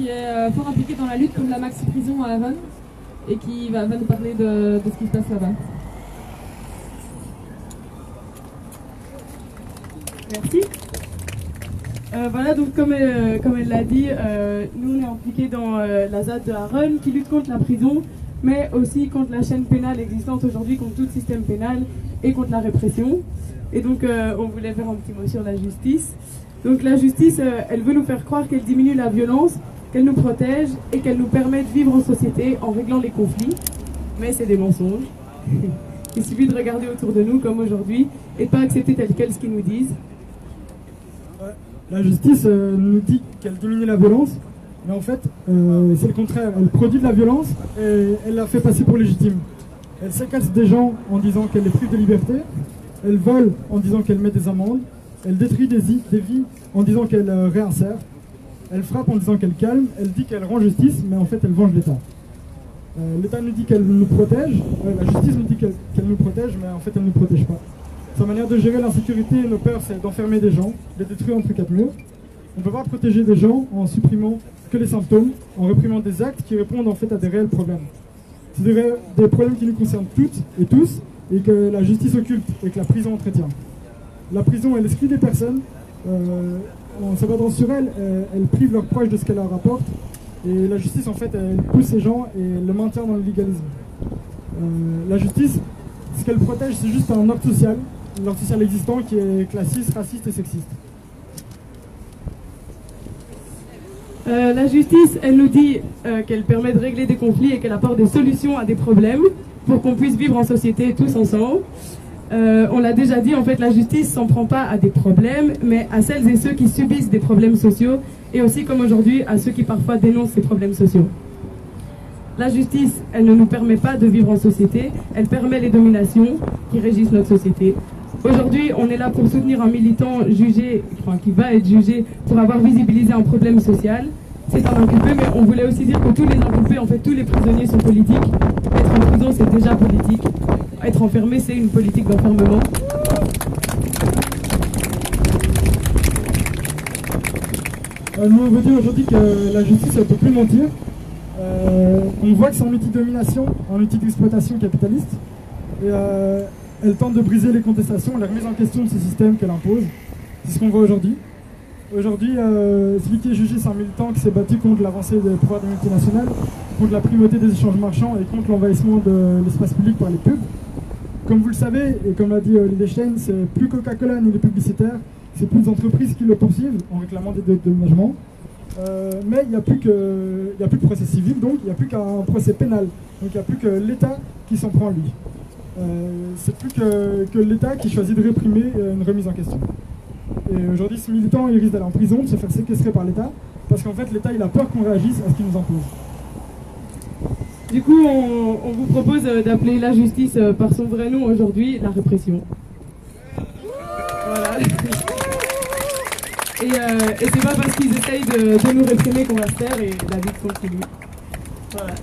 qui est fort impliqué dans la lutte contre la maxi-prison à Aron et qui va nous parler de ce qui se passe là-bas. Merci. Voilà, donc comme elle l'a dit, nous on est impliqués dans la ZAD de Aron qui lutte contre la prison, mais aussi contre la chaîne pénale existante aujourd'hui, contre tout le système pénal et contre la répression. Et donc on voulait faire un petit mot sur la justice. Donc la justice, elle veut nous faire croire qu'elle diminue la violence, qu'elle nous protège et qu'elle nous permet de vivre en société en réglant les conflits. Mais c'est des mensonges. Il suffit de regarder autour de nous comme aujourd'hui et de pas accepter tel quel ce qu'ils nous disent. La justice nous dit qu'elle diminue la violence, mais en fait c'est le contraire. Elle produit de la violence et elle la fait passer pour légitime. Elle séquestre des gens en disant qu'elle les prive de liberté, elle vole en disant qu'elle met des amendes, elle détruit des vies en disant qu'elle réinsère, elle frappe en disant qu'elle calme, elle dit qu'elle rend justice, mais en fait elle venge l'État. L'État nous dit qu'elle nous protège, la justice nous dit qu'elle nous protège, mais en fait elle ne nous protège pas. Sa manière de gérer l'insécurité et nos peurs, c'est d'enfermer des gens, de les détruire entre quatre murs. On ne peut pas protéger des gens en supprimant que les symptômes, en réprimant des actes qui répondent en fait à des réels problèmes. C'est des problèmes qui nous concernent toutes et tous, et que la justice occulte et que la prison entretient. La prison, elle exclut des personnes, en s'abattant sur elles, elle prive leurs proches de ce qu'elle leur apporte, et la justice, en fait, elle pousse ces gens et le maintient dans le légalisme. La justice, ce qu'elle protège, c'est juste un ordre social existant qui est classiste, raciste et sexiste. La justice, elle nous dit qu'elle permet de régler des conflits et qu'elle apporte des solutions à des problèmes pour qu'on puisse vivre en société tous ensemble. On l'a déjà dit, en fait, la justice s'en prend pas à des problèmes, mais à celles et ceux qui subissent des problèmes sociaux, et aussi, comme aujourd'hui, à ceux qui parfois dénoncent ces problèmes sociaux. La justice, elle ne nous permet pas de vivre en société, elle permet les dominations qui régissent notre société. Aujourd'hui, on est là pour soutenir un militant qui va être jugé pour avoir visibilisé un problème social. C'est un inculpé, mais on voulait aussi dire que tous les inculpés, en fait, tous les prisonniers sont politiques. Être en prison, c'est déjà politique. Être enfermé, c'est une politique d'enfermement. Nous, on veut dire aujourd'hui que la justice, elle ne peut plus mentir. On voit que c'est un outil de domination, un outil d'exploitation capitaliste. Et elle tente de briser les contestations, la remise en question de ce système qu'elle impose. C'est ce qu'on voit aujourd'hui. Aujourd'hui, celui qui est jugé, c'est un militant qui s'est battu contre l'avancée des pouvoirs des multinationales, contre la primauté des échanges marchands et contre l'envahissement de l'espace public par les pubs. Comme vous le savez, et comme l'a dit Liechtenstein, c'est plus Coca-Cola ni les publicitaires, c'est plus les entreprises qui le poursuivent en réclamant des dédommagements. Mais il n'y a plus de procès civil, donc il n'y a plus qu'un procès pénal. Donc il n'y a plus que l'État qui s'en prend lui. C'est plus que l'État qui choisit de réprimer une remise en question. Et aujourd'hui, ce militant, il risque d'aller en prison, de se faire séquestrer par l'État, parce qu'en fait, l'État, il a peur qu'on réagisse à ce qu'il nous impose. Du coup, on vous propose d'appeler la justice par son vrai nom aujourd'hui, la répression. Voilà. Et c'est pas parce qu'ils essayent de nous réprimer qu'on va se taire, et la lutte continue. Voilà.